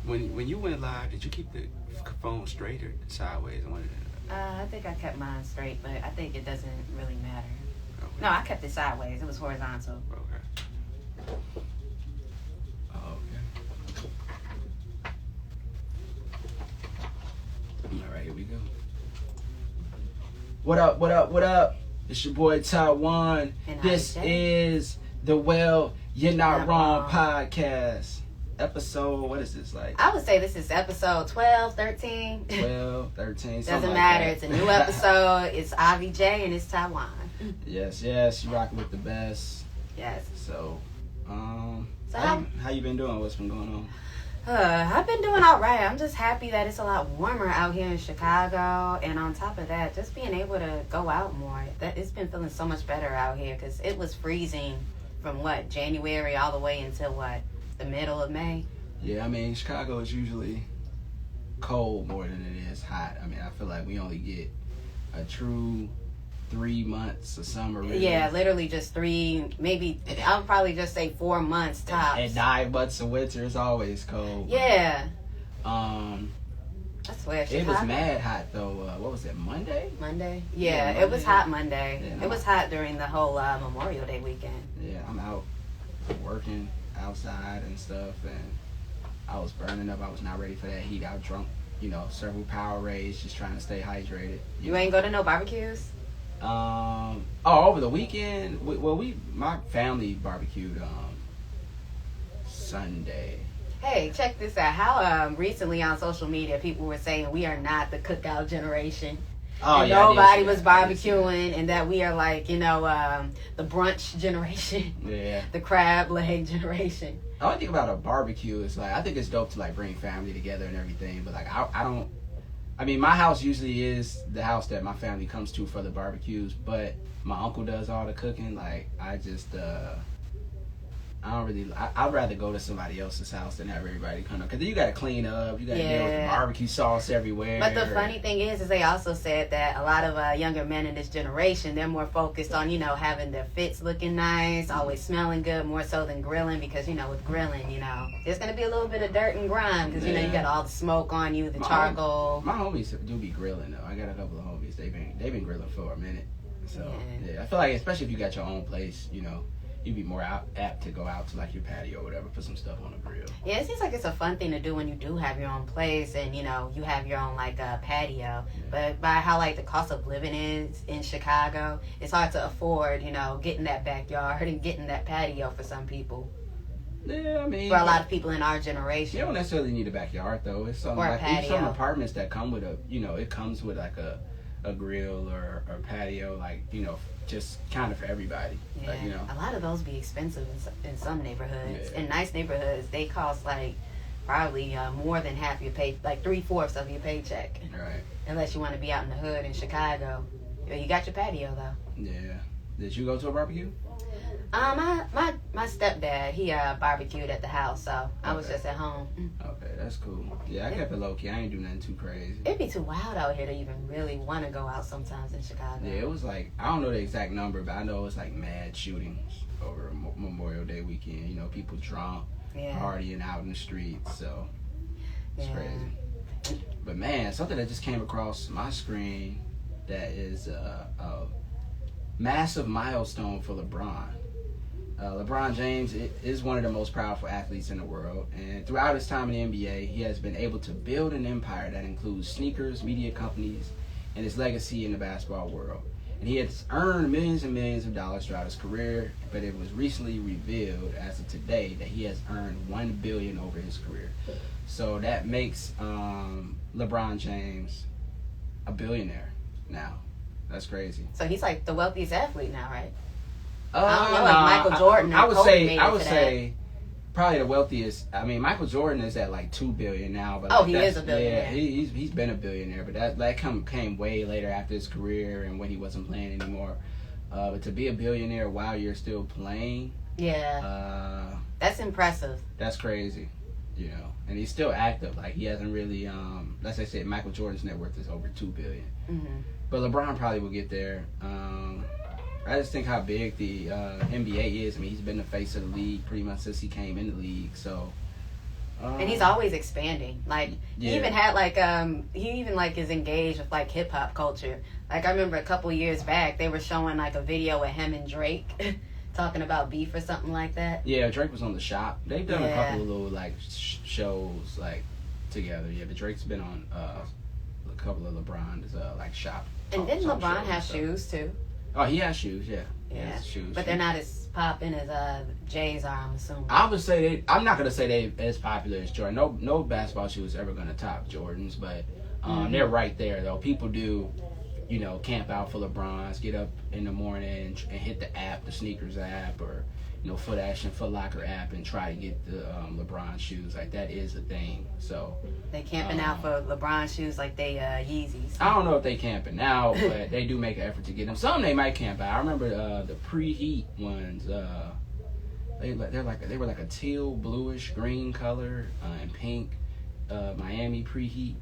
When you went live, did you keep the phone straight or sideways? I think I kept mine straight, but I think it doesn't really matter. Okay. No, I kept it sideways. It was horizontal. Okay. Oh, okay. All right, here we go. What up, what up, what up? It's your boy Ty Won. And This Avi J. is the Well, You're Not Wrong Wrong podcast. Episode, what is this like? I would say this is episode 12, 13. 12, 13, Doesn't something matter. like It's that. a new episode. It's Avi J and it's Ty Won. Yes, yes, you rocking with the best. Yes. So, So how you been doing? What's been going on? I've been doing all right. I'm just happy that it's a lot warmer out here in Chicago, and on top of that, just being able to go out more. That it's been feeling so much better out here because it was freezing from January all the way until the middle of May. Yeah, I mean, Chicago is usually cold more than it is hot. I mean, I feel like we only get a true 3 months of summer. Really. Yeah, literally just 3, maybe I'll probably just say 4 months tops. And 9 months of winter is always cold. Yeah. I swear, it was mad hot though. What was it, Monday? Monday? Yeah, Yeah, Monday. it was hot Monday. Yeah, it was hot during the whole Memorial Day weekend. Yeah, I'm out working outside and stuff, and I was burning up. I was not ready for that heat. I drunk, several Powerades, just trying to stay hydrated. You ain't go to no barbecues? Over the weekend, my family barbecued Sunday. Hey, check this out. How recently on social media people were saying we are not the cookout generation. Oh, and yeah, nobody was barbecuing, and that we are like, the brunch generation. Yeah. The crab leg generation. The only thing about a barbecue is I think it's dope to bring family together and everything, but I mean, my house usually is the house that my family comes to for the barbecues, but my uncle does all the cooking. I'd rather go to somebody else's house than have everybody come up. Because then you got to clean up. You got to deal with the barbecue sauce everywhere. But the funny thing is they also said that a lot of younger men in this generation, they're more focused on, having their fits looking nice, always smelling good, more so than grilling. Because, with grilling, there's going to be a little bit of dirt and grime. Because, you got all the smoke on you, the charcoal. My homies do be grilling, though. I got a couple of homies. They've been grilling for a minute. So, yeah. I feel like, especially if you got your own place, you'd be more apt to go out to your patio or whatever, put some stuff on the grill. Yeah, it seems like it's a fun thing to do when you do have your own place and you have your own patio. Yeah. But by how the cost of living is in Chicago, it's hard to afford getting that backyard and getting that patio for some people. Yeah, I mean, for a lot of people in our generation, you don't necessarily need a backyard though. It's some some apartments that come with it comes with a grill or a patio, just kind of for everybody. Yeah, a lot of those be expensive in some neighborhoods. Yeah. In nice neighborhoods, they cost probably more than half your pay, 3/4 of your paycheck. Right. Unless you want to be out in the hood in Chicago. You got your patio though. Yeah. Did you go to a barbecue? My stepdad, he barbecued at the house, so I was just at home. Okay, that's cool. Yeah, I kept it low key. I ain't do nothing too crazy. It'd be too wild out here to even really want to go out sometimes in Chicago. Yeah, it was I don't know the exact number, but I know it's mad shootings over Memorial Day weekend. People drunk, partying out in the streets, so it's crazy. But man, something that just came across my screen that is a massive milestone for Lebron. LeBron James is one of the most powerful athletes in the world, and throughout his time in the NBA, he has been able to build an empire that includes sneakers, media companies, and his legacy in the basketball world. And he has earned millions and millions of dollars throughout his career, but it was recently revealed as of today that he has earned $1 billion over his career. So that makes LeBron James a billionaire now. That's crazy. So he's the wealthiest athlete now, right? I don't know, Michael Jordan. I would say probably the wealthiest. I mean, Michael Jordan is at $2 billion now. But he is a billionaire. Yeah, he's been a billionaire, but that came way later after his career and when he wasn't playing anymore. But to be a billionaire while you're still playing, that's impressive. That's crazy, And he's still active. He hasn't really. Let's say Michael Jordan's net worth is over $2 billion. Mm-hmm. But LeBron probably will get there. I just think how big the NBA is. I mean, he's been the face of the league pretty much since he came in the league. So And he's always expanding. Like, he even had, like, he even, like, is engaged with, like, hip-hop culture. Like, I remember a couple years back, they were showing, like, a video with him and Drake talking about beef or something like that. Yeah, Drake was on The Shop. They've done a couple of little, like, shows, like, together. Yeah, but Drake's been on a couple of LeBron's, like, Shop. And didn't LeBron have shoes, too? Oh, he has shoes, yeah. Yeah, shoes, but they're not as popping as Jay's are, I'm assuming. I would say I'm not gonna say they as popular as Jordan. No basketball shoe is ever gonna top Jordans, but they're right there though. People do, camp out for LeBrons, get up in the morning and hit the app, the sneakers app, or Foot Action, Foot Locker app, and try to get the LeBron shoes. Like, that is a thing. So they camping out for LeBron shoes like they Yeezys. I don't know if they camping now, but they do make an effort to get them. Some they might camp out. I remember the preheat ones. They were like a teal, bluish, green color and pink. Miami preheat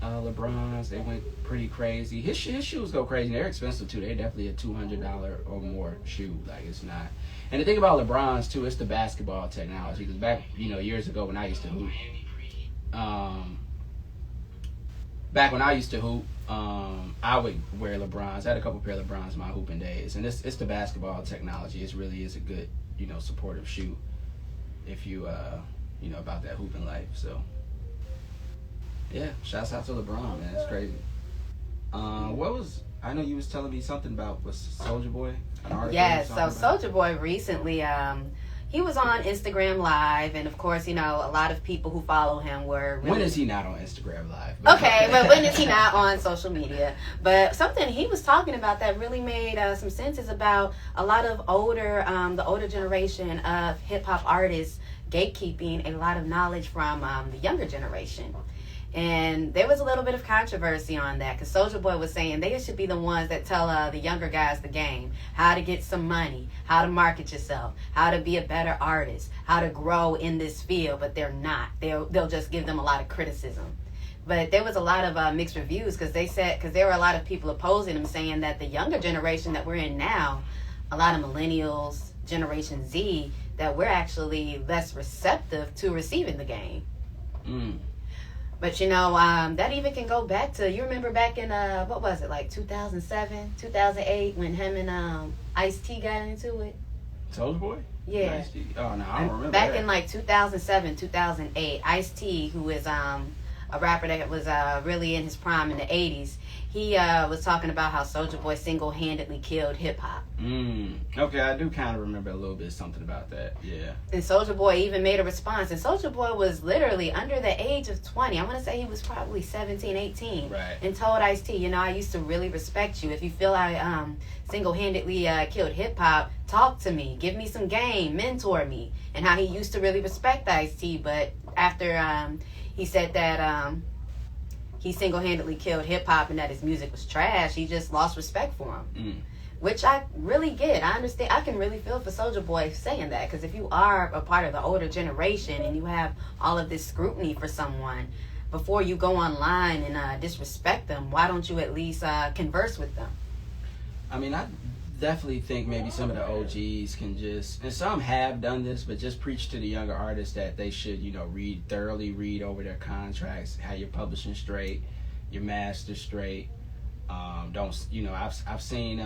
LeBrons. They went pretty crazy. His shoes go crazy. They're expensive too. They're definitely a $200 or more shoe. Like, it's not. And the thing about LeBron's too, it's the basketball technology. Because back, years ago when I used to hoop, I would wear LeBron's. I had a couple pair of LeBron's in my hooping days, and it's the basketball technology. It really is a good, supportive shoe if you, about that hooping life. So, yeah, shouts out to LeBron, man. It's crazy. I know you was telling me something about Soulja Boy. Yes, so Soulja Boy recently, he was on Instagram Live, and of course, a lot of people who follow him were really... When is he not on Instagram Live? Okay, but when is he not on social media? But something he was talking about that really made some sense is about a lot of the older generation of hip-hop artists gatekeeping a lot of knowledge from the younger generation. And there was a little bit of controversy on that because Soulja Boy was saying they should be the ones that tell the younger guys the game, how to get some money, how to market yourself, how to be a better artist, how to grow in this field, but they're not. They'll just give them a lot of criticism. But there was a lot of mixed reviews because there were a lot of people opposing him, saying that the younger generation that we're in now, a lot of millennials, Generation Z, that we're actually less receptive to receiving the game. But, that even can go back to, you remember back in, what was it, like 2007, 2008, when him and Ice-T got into it? Soulja Boy? Yeah. Ice-T? Oh, no, I don't remember back that. in, like, 2007, 2008, Ice-T, who is a rapper that was really in his prime in the 80s, he was talking about how Soulja Boy single-handedly killed hip-hop. Okay, I do kind of remember a little bit something about that, yeah. And Soulja Boy even made a response. And Soulja Boy was literally under the age of 20. I want to say he was probably 17, 18. Right. And told Ice-T, I used to really respect you. If you feel I single-handedly killed hip-hop, talk to me. Give me some game. Mentor me. And how he used to really respect Ice-T. But after he said that... he single-handedly killed hip-hop and that his music was trash, he just lost respect for him. Which I really get. I understand. I can really feel for Soulja Boy saying that, because if you are a part of the older generation and you have all of this scrutiny for someone, before you go online and disrespect them, why don't you at least converse with them? I mean, I definitely think maybe some of the OGs can just, and some have done this, but just preach to the younger artists that they should, thoroughly read over their contracts, have your publishing straight, your master straight. I've seen,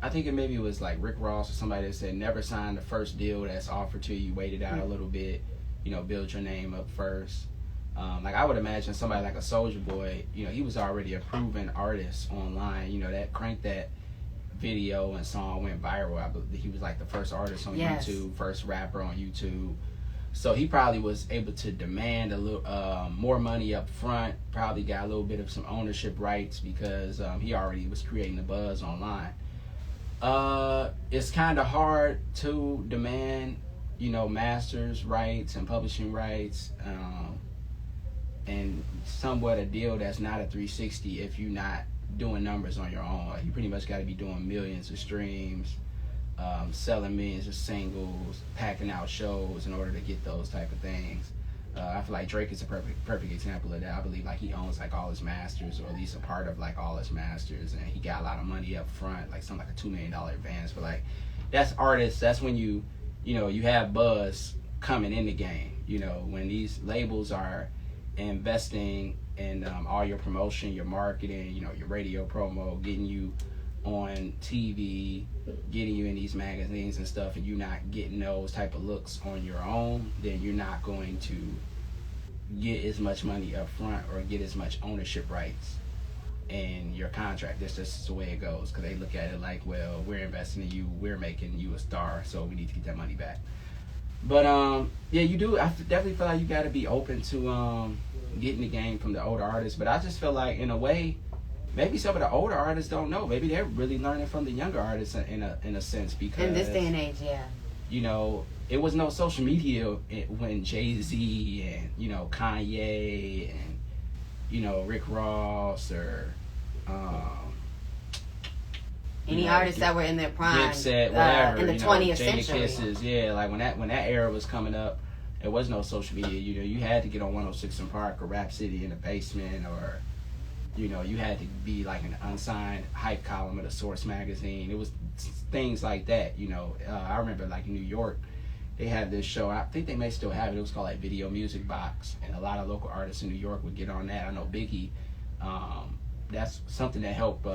I think it was like Rick Ross or somebody that said never sign the first deal that's offered to you, wait it out a little bit, build your name up first. Like, I would imagine somebody like a Soulja Boy, he was already a proven artist online, that cranked that video and song went viral. I believe he was like the first artist on YouTube, first rapper on YouTube. So he probably was able to demand a little more money up front, probably got a little bit of some ownership rights because he already was creating the buzz online. It's kind of hard to demand, masters rights and publishing rights and somewhat a deal that's not a 360 if you're not doing numbers on your own. You pretty much got to be doing millions of streams, selling millions of singles, packing out shows in order to get those type of things. I feel like Drake is a perfect example of that. I believe like he owns like all his masters, or at least a part of like all his masters, and he got a lot of money up front, like something like a $2 million advance. But like that's artists. That's when you have buzz coming in the game. You know, when these labels are investing in all your promotion, your marketing, you know, your radio promo, getting you on TV, getting you in these magazines and stuff, and you're not getting those type of looks on your own, then you're not going to get as much money up front or get as much ownership rights in your contract. That's just the way it goes, because they look at it like, well, we're investing in you, we're making you a star, so we need to get that money back. But yeah, you do. I definitely feel like you got to be open to getting the game from the older artists. But I just feel like, in a way, maybe some of the older artists don't know. Maybe they're really learning from the younger artists in a sense, because in this day and age, yeah. You know, it was no social media when Jay-Z and, you know, Kanye and, you know, Rick Ross or any artists that were in their prime, Dipset, whatever, in the 20th century. Kisses, yeah, like when that era was coming up, there was no social media. You know, you had to get on 106 in Park or Rap City in the basement, or, you know, you had to be like an unsigned hype column at a Source magazine. It was things like that, you know. I remember, like, in New York, they had this show. I think they may still have it. It was called, like, Video Music Box, and a lot of local artists in New York would get on that. I know Biggie, that's something that helped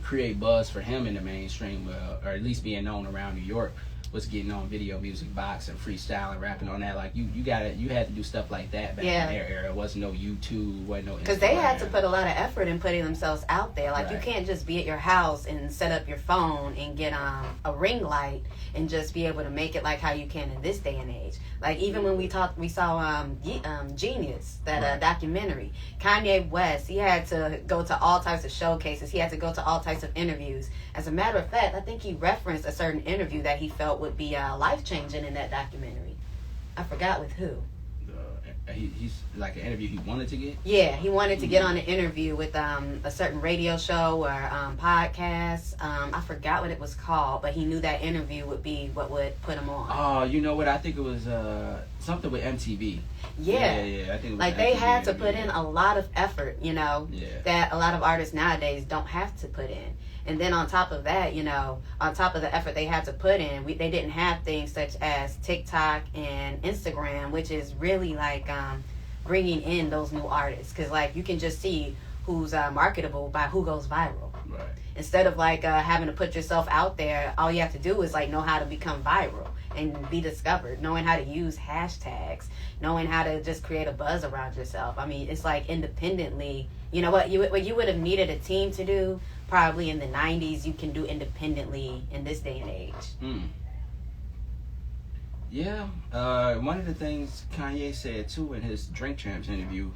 create buzz for him in the mainstream, or at least being known around New York, was getting on Video Music Box and freestyling, rapping on that. Like, you had to do stuff like that back in their era. It wasn't no YouTube, wasn't no Instagram. Because they had to put a lot of effort in putting themselves out there. Like, right. You can't just be at your house and set up your phone and get a ring light and just be able to make it like how you can in this day and age. Like, even when we saw Genius, that documentary. Kanye West, he had to go to all types of showcases. He had to go to all types of interviews. As a matter of fact, I think he referenced a certain interview that he felt would be life-changing in that documentary. I forgot with who. He's like an interview he wanted to get? Yeah, he wanted to get on an interview with a certain radio show or podcast. I forgot what it was called, but he knew that interview would be what would put him on. Oh, you know what? I think it was something with MTV. Yeah. I think it was like, they had to put in a lot of effort, you know, that a lot of artists nowadays don't have to put in. And then on top of that, you know, on top of the effort they had to put in, they didn't have things such as TikTok and Instagram, which is really like bringing in those new artists. Because, like, you can just see who's marketable by who goes viral. Right. Instead of, like, having to put yourself out there, all you have to do is, like, know how to become viral and be discovered, knowing how to use hashtags, knowing how to just create a buzz around yourself. I mean, it's like independently, you know, what you would have needed a team to do probably in the 90s, you can do independently in this day and age. Yeah. One of the things Kanye said, too, in his Drink Champs interview,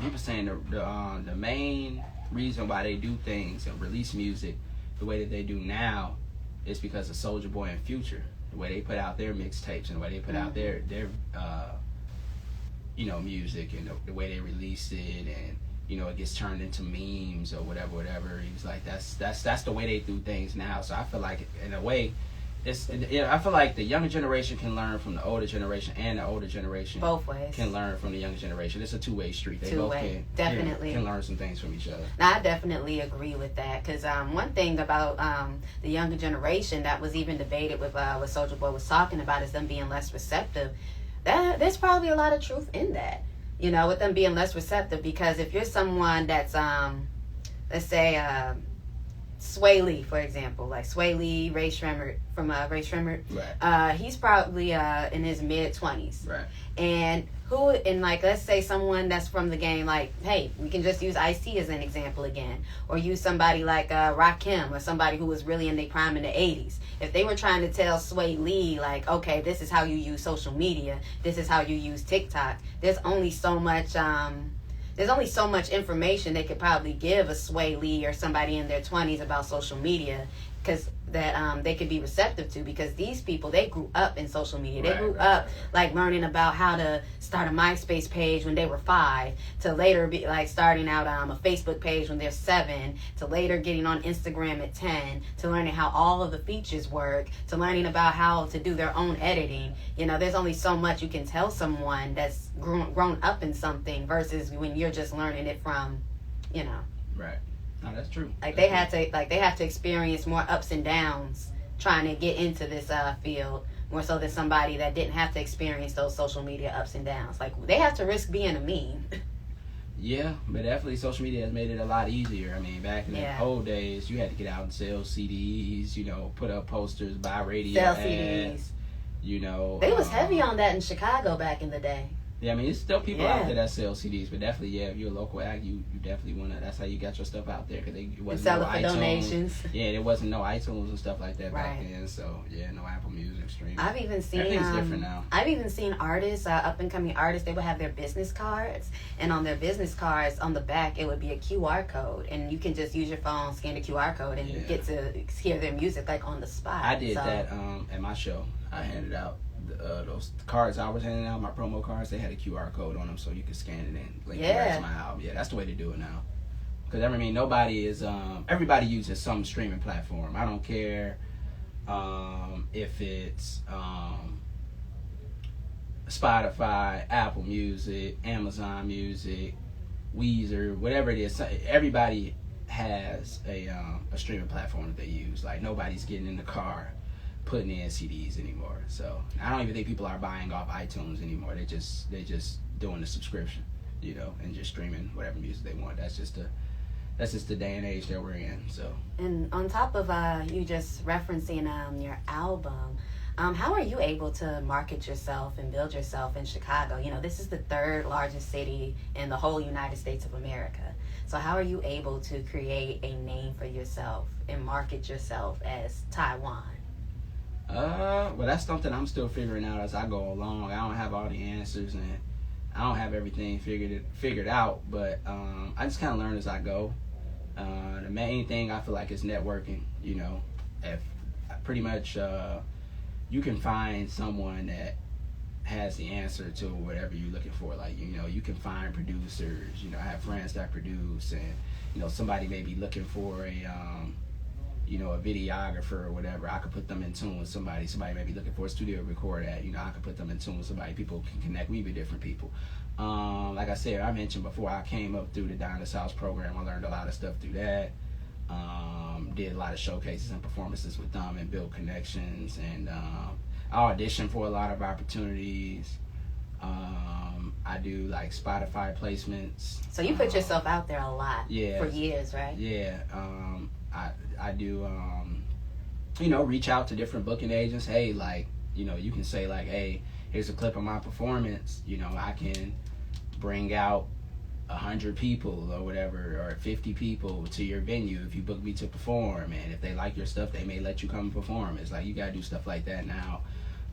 he was saying the main reason why they do things and release music the way that they do now is because of Soulja Boy and Future. The way they put out their mixtapes and the way they put out their you know, music, and the way they release it, and, you know, it gets turned into memes or whatever. He was like, that's the way they do things now. So I feel like, in a way, I feel like the younger generation can learn from the older generation, and the older generation both ways can learn from the younger generation. It's a two-way street. They both can learn some things from each other. Now, I definitely agree with that, because one thing about the younger generation that was even debated with what Soulja Boy was talking about is them being less receptive. There's probably a lot of truth in that. You know, with them being less receptive, because if you're someone that's, let's say, Sway Lee, for example, like Sway Lee, Ray Shremmerd, from Ray Shremmerd, right. He's probably in his mid-20s. Right. And like, let's say someone that's from the game, like, hey, we can just use Ice-T as an example again, or use somebody like Rakim, or somebody who was really in their prime in the 80s. If they were trying to tell Sway Lee, like, okay, this is how you use social media, this is how you use TikTok, there's only so much information they could probably give a Sway Lee or somebody in their 20s about social media, because that they could be receptive to, because these people, they grew up in social media. They grew up like learning about how to start a MySpace page when they were 5, to later be like starting out a Facebook page when they're 7, to later getting on Instagram at 10, to learning how all of the features work, to learning about how to do their own editing. You know, there's only so much you can tell someone that's grown up in something versus when you're just learning it from, you know. Right. No, that's true. Like, they have to experience more ups and downs trying to get into this field more so than somebody that didn't have to experience those social media ups and downs. Like, they have to risk being a meme. Yeah, but definitely social media has made it a lot easier. I mean, back in the old days, you had to get out and sell CDs, you know, put up posters, buy radio sell ads, CDs. You know. They was heavy on that in Chicago back in the day. Yeah, I mean, it's still people out there that sell CDs, but definitely, if you're a local act, you definitely want to, that's how you got your stuff out there, because it wasn't sell no it for iTunes. donations. Yeah, there wasn't no iTunes and stuff like that back then, so, yeah, no Apple Music streaming. I've even seen, everything's different now. I've even seen artists, up-and-coming artists, they would have their business cards, and on their business cards, on the back, it would be a QR code, and you can just use your phone, scan the QR code, and you get to hear their music, like, on the spot. I did that at my show. I handed out those cards I was handing out, my promo cards, they had a QR code on them, so you could scan it and link it right to my album. Yeah, that's the way to do it now. Because I mean, everybody uses some streaming platform. I don't care if it's Spotify, Apple Music, Amazon Music, Weezer, whatever it is. Everybody has a streaming platform that they use. Like, nobody's getting in the car putting in CDs anymore. So I don't even think people are buying off iTunes anymore. They just doing the subscription, you know, and just streaming whatever music they want. That's just the day and age that we're in. So, and on top of you just referencing your album, how are you able to market yourself and build yourself in Chicago? You know, this is the 3rd largest city in the whole United States of America. So how are you able to create a name for yourself and market yourself as Ty Won? Well, that's something I'm still figuring out as I go along. I don't have all the answers, and I don't have everything figured out, but I just kind of learn as I go. The main thing I feel like is networking. You know, if pretty much you can find someone that has the answer to whatever you're looking for. Like, you know, you can find producers. You know, I have friends that produce, and you know, somebody may be looking for a videographer or whatever. I could put them in tune with somebody. Somebody may be looking for a studio to record at. You know, I could put them in tune with somebody. People can connect me with different people. Like I said, I mentioned before, I came up through the Down the South program. I learned a lot of stuff through that. Did a lot of showcases and performances with them and built connections. And I auditioned for a lot of opportunities. I do like Spotify placements. So you put yourself out there a lot for years, right? Yeah. I do, reach out to different booking agents. Hey, like, you know, you can say like, hey, here's a clip of my performance. You know, I can bring out 100 people or whatever, or 50 people to your venue if you book me to perform. And if they like your stuff, they may let you come and perform. It's like, you gotta do stuff like that now.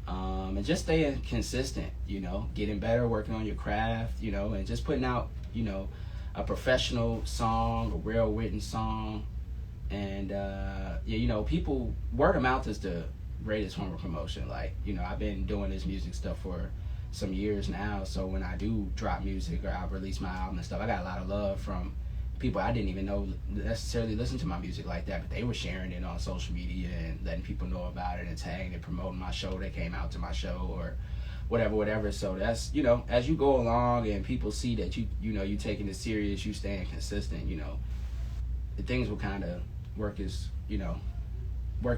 And just staying consistent, you know, getting better, working on your craft, you know, and just putting out, you know, a professional song, a real written song. And you know, people, word of mouth is the greatest form of promotion. Like, you know, I've been doing this music stuff for some years now, so when I do drop music or I release my album and stuff, I got a lot of love from people I didn't even know necessarily listen to my music like that, but they were sharing it on social media and letting people know about it and tagging and promoting my show. They came out to my show or whatever. So that's, you know, as you go along and people see that you know, you taking it serious, you staying consistent, you know, the things will kind of work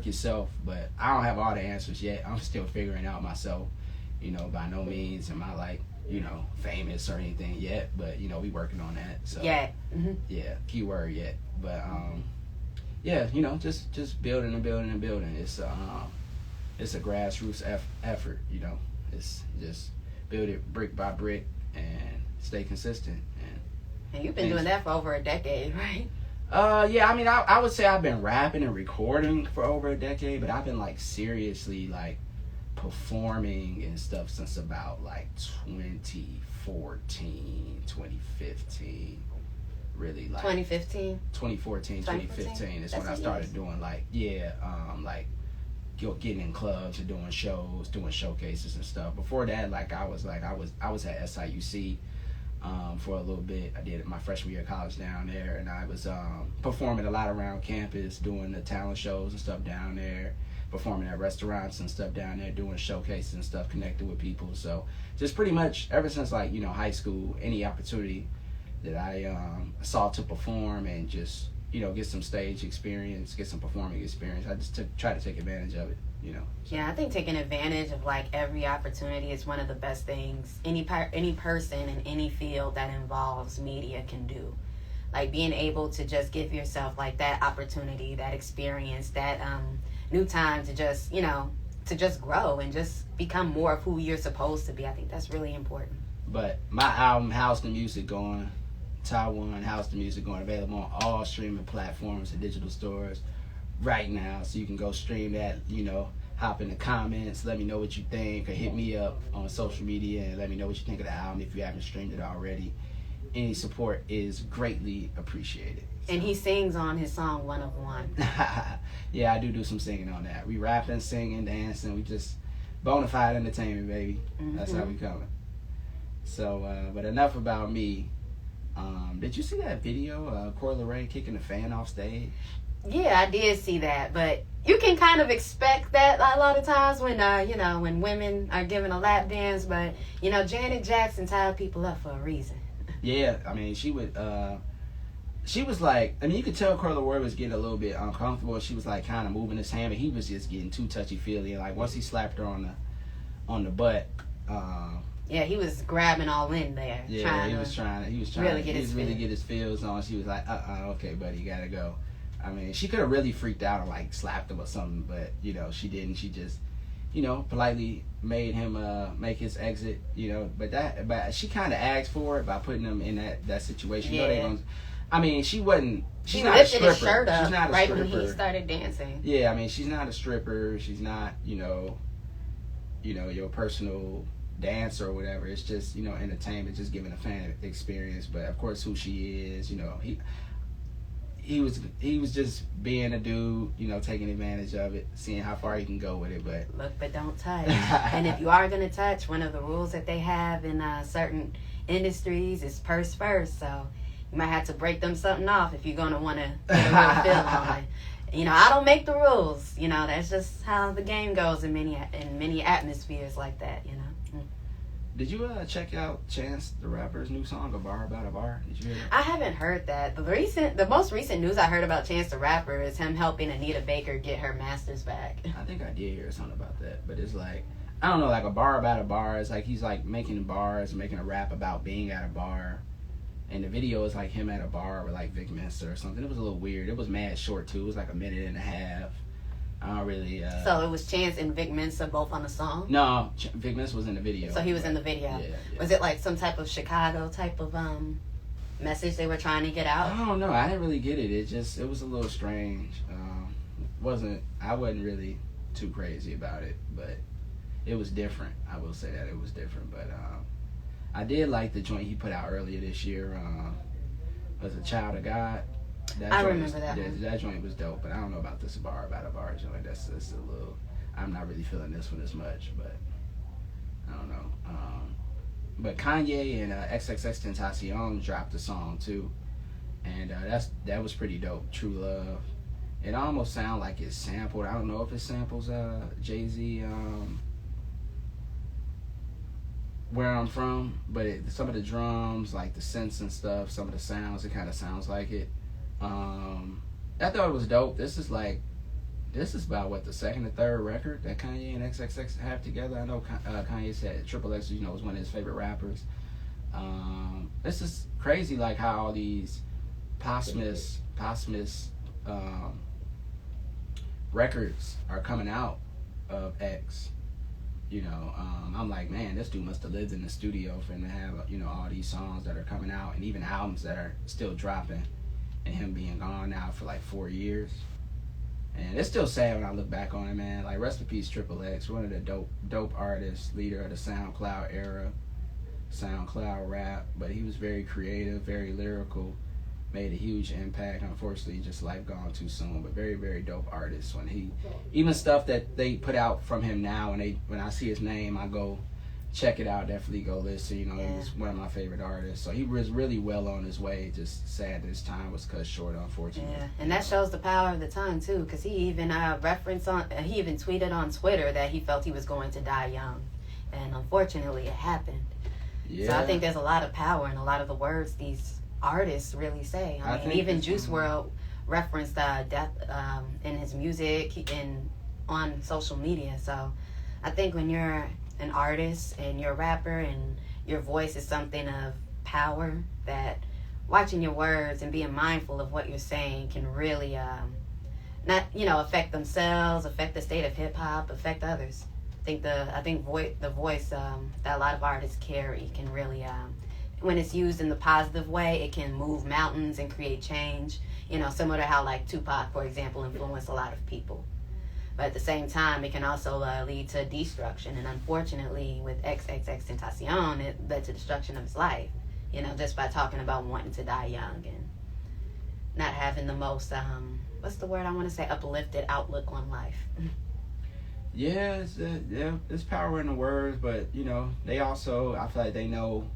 yourself. But I don't have all the answers yet. I'm still figuring out myself. You know, by no means am I like, you know, famous or anything yet, but you know, we working on that. So yeah, keyword yet. But yeah, you know, just building and building and building. It's a grassroots effort. You know, it's just build it brick by brick and stay consistent. And you've been doing that for over a decade, right? Yeah, I mean, I would say I've been rapping and recording for over a decade, but I've been like seriously like performing and stuff since about like 2014, 2015. Really, like 2014, 2015 is when I started doing like getting in clubs and doing shows, doing showcases and stuff. Before that, like I was at SIUC for a little bit. I did my freshman year of college down there, and I was performing a lot around campus, doing the talent shows and stuff down there, performing at restaurants and stuff down there, doing showcases and stuff, connecting with people. So just pretty much ever since like, you know, high school, any opportunity that I saw to perform and just get some stage experience, get some performing experience. I just try to take advantage of it, So. Yeah, I think taking advantage of like every opportunity is one of the best things any person in any field that involves media can do. Like being able to just give yourself like that opportunity, that experience, that new time to just, to just grow and just become more of who you're supposed to be. I think that's really important. But my album, How's the Music Going? Ty Won, How's the Music Going? Available on all streaming platforms and digital stores right now. So you can go stream that, hop in the comments, let me know what you think, or hit me up on social media and let me know what you think of the album if you haven't streamed it already. Any support is greatly appreciated. So. And he sings on his song One of One. Yeah, I do some singing on that. We rapping, singing, dancing. We just bona fide entertainment, baby. Mm-hmm. That's how we coming. So, but enough about me. Did you see that video? Coi Leray kicking the fan off stage? Yeah, I did see that, but you can kind of expect that a lot of times when when women are giving a lap dance. But Janet Jackson tied people up for a reason. Yeah, I mean, she was like, you could tell Coi Leray was getting a little bit uncomfortable. She was like kind of moving his hand, but he was just getting too touchy-feely. Like once he slapped her on the butt. Yeah, he was grabbing all in there. Yeah, he was trying to really get his feels on. She was like, okay, buddy, you gotta go. I mean, she could have really freaked out and like slapped him or something, but she didn't. She just, politely made him make his exit. But she kind of asked for it by putting him in that situation. Yeah. She wasn't. She's he not a lifted stripper. his shirt up she's not a right stripper. When he started dancing. Yeah, I mean, she's not a stripper. She's not, your personal dancer or whatever. It's just, entertainment, just giving a fan experience. But of course, who she is, he was just being a dude, taking advantage of it, seeing how far he can go with it. But look, but don't touch. And if you are gonna touch, one of the rules that they have in certain industries is purse first. So you might have to break them something off if you're gonna want to get a real feel on it. I don't make the rules. That's just how the game goes in many atmospheres like that. Did you check out Chance the Rapper's new song, A Bar About a Bar? Did you hear that? I haven't heard that. The most recent news I heard about Chance the Rapper is him helping Anita Baker get her masters back. I think I did hear something about that, but it's like, I don't know, like A Bar About a Bar. It's like he's like making bars, making a rap about being at a bar, and the video is like him at a bar with like Vic Mensa or something. It was a little weird. It was mad short too. It was like a minute and a half. I don't really. So it was Chance and Vic Mensa both on the song? No, Vic Mensa was in the video. So he was in the video. Yeah. Was it like some type of Chicago type of message they were trying to get out? I don't know. I didn't really get it. It was a little strange. I wasn't really too crazy about it, but it was different. I will say that it was different. But I did like the joint he put out earlier this year. Was a Child of God. I remember that one. That joint was dope, but I don't know about this Bar About a Bar joint. That's a little. I'm not really feeling this one as much, but I don't know. But Kanye and XXXTentacion dropped a song too, and that was pretty dope. True Love. It almost sounds like it's sampled. I don't know if it samples Jay-Z. Where I'm from, but some of the drums, like the synths and stuff, some of the sounds, it kind of sounds like it. I thought it was dope. This is about what, the second or third record that Kanye and XXX have together. I know Kanye said Triple X, was one of his favorite rappers. This is crazy, like how all these posthumous records are coming out of X. I'm like, man, this dude must have lived in the studio for him to have, all these songs that are coming out and even albums that are still dropping, and him being gone now for like 4 years. And it's still sad when I look back on it, man. Like, rest in peace, Triple X, one of the dope artists, leader of the SoundCloud era, SoundCloud rap. But he was very creative, very lyrical, made a huge impact. Unfortunately, just life gone too soon. But very, very dope artist. Even stuff that they put out from him now, when I see his name, I go check it out. Definitely go listen. He was one of my favorite artists. So he was really well on his way. Just sad that his time was cut short, unfortunately. Yeah, and that shows the power of the time too, because he even he even tweeted on Twitter that he felt he was going to die young, and unfortunately, it happened. Yeah. So I think there's a lot of power in a lot of the words these artists really say. I mean, even Juice WRLD referenced death in his music and on social media. So I think when you're an artist and you're a rapper and your voice is something of power, that watching your words and being mindful of what you're saying can really not, affect themselves, affect the state of hip hop, affect others. I think the voice that a lot of artists carry can really, when it's used in the positive way, it can move mountains and create change. Similar to how like Tupac, for example, influenced a lot of people. But at the same time, it can also lead to destruction. And unfortunately, with XXXTentacion, it led to destruction of his life. Just by talking about wanting to die young and not having the most, what's the word I want to say, uplifted outlook on life. Yeah, there's power in the words, but, they also, I feel like they know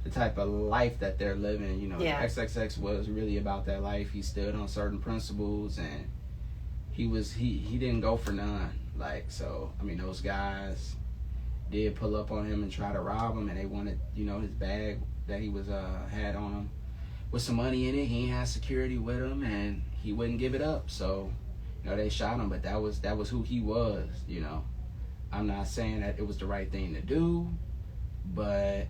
the type of life that they're living. XXX was really about that life. He stood on certain principles, and he didn't go for none. Those guys did pull up on him and try to rob him, and they wanted, his bag that he was had on him with some money in it. He ain't had security with him, and he wouldn't give it up. So, they shot him, but that was who he was. I'm not saying that it was the right thing to do, but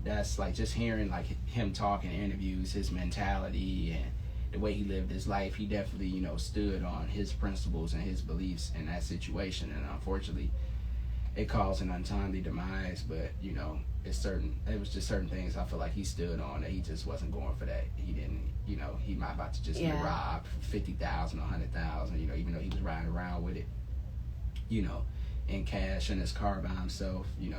that's like just hearing like him talk in interviews, his mentality and the way he lived his life. He definitely, stood on his principles and his beliefs in that situation, and unfortunately, it caused an untimely demise. But it was just certain things I feel like he stood on that he just wasn't going for that. He didn't, he might about to just get robbed for $50,000 or $100,000, even though he was riding around with it, in cash in his car by himself. He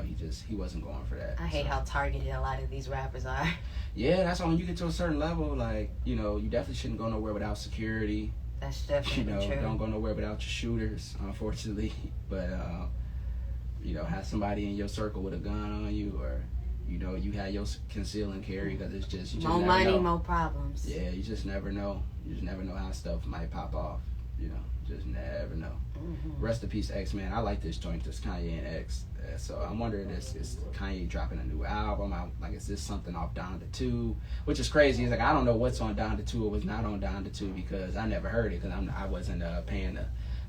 wasn't going for that. I hate how targeted a lot of these rappers are. Yeah, that's when you get to a certain level, like, you definitely shouldn't go nowhere without security. That's definitely true. Don't go nowhere without your shooters, unfortunately. But have somebody in your circle with a gun on you, or you had your conceal and carry, because it's just, you just more never money, know. more problems. Yeah, you just never know. You just never know how stuff might pop off. Just never know. Mm-hmm. Rest in peace, X, man. I like this joint, this Kanye and X. So I'm wondering, is Kanye dropping a new album? Is this something off Donda 2? Which is crazy. It's like, I don't know what's on Donda 2 or what's not on Donda 2, because I never heard it, because I wasn't paying the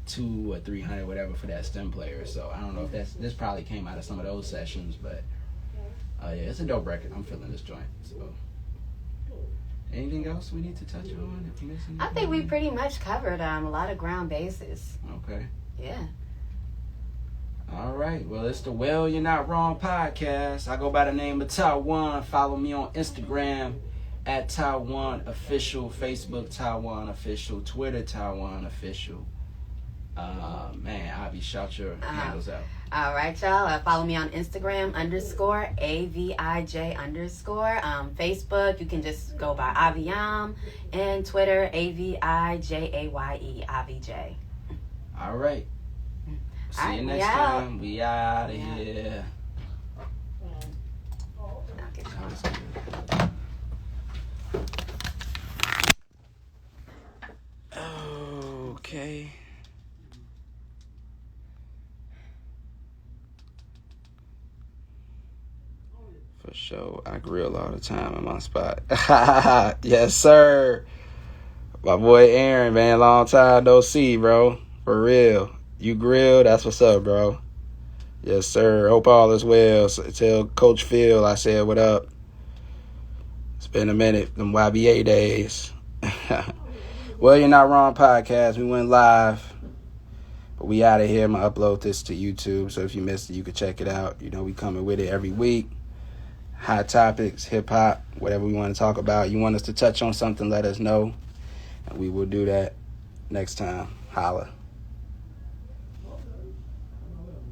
$200 or $300 whatever for that stem player. So I don't know if this probably came out of some of those sessions, but it's a dope record. I'm feeling this joint. So anything else we need to touch on? If you miss anything? I think we pretty much covered a lot of ground bases. Okay. Yeah. All right. Well, it's the Well You're Not Wrong podcast. I go by the name of Ty Won. Follow me on Instagram at Ty Won Official, Facebook Ty Won Official, Twitter Ty Won Official. Avi, shout your handles out. All right, y'all. Follow me on Instagram _AVIJ_. Facebook, you can just go by Aviam, and Twitter AVIJAYE AviJ. All right. See you next time. We out of here. Okay. For sure. I grill all the time in my spot. Yes, sir. My boy Aaron, man. Long time no see, bro. For real. You grill, that's what's up, bro. Yes, sir. Hope all is well. So tell Coach Phil I said what up. It's been a minute. Them YBA days. Well, You're Not Wrong podcast. We went live. But we out of here. I'm going to upload this to YouTube. So if you missed it, you can check it out. We coming with it every week. Hot topics, hip-hop, whatever we want to talk about. You want us to touch on something, let us know. And we will do that next time. Holla.